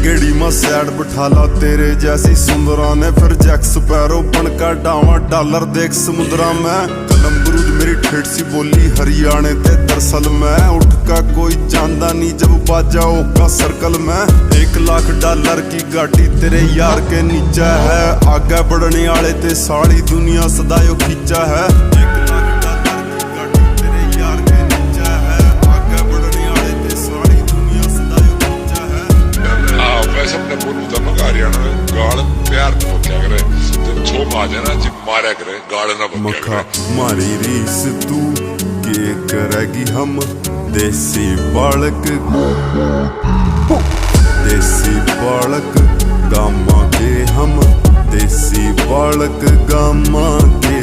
गेड़ी में सैड बिठा ला तेरे जैसी सुंदरा ने, फिर जैक स्पैरो बनकर डावा डॉलर देख समुद्रा में। कलम बरूद मेरी ठेठ सी बोली हरियाणे ते, दरअसल मैं उठ का कोई जानदा नहीं जब बाजाओ का सर्कल में। 1 लाख डॉलर की गाड़ी तेरे यार के नीचे है, आगे बढ़ने वाले ते सारी दुनिया सदायो खींचा है। 1 लाख डॉलर की गाड़ी तेरे यार के नीचे है, आगे बढ़ने वाले ते सारी दुनिया सदायो खींचा है। वैसे अपने बोलू तो मगर हरियाणा में गाड़ प्यार तो क्या करे, जब छो मारे ना जिप मारा करे गाड़ ना बक्या करे। मारी रीस तू के करेगी हम देसी बालक, देसी बालक गामा के हम, देसी बालक गामा के।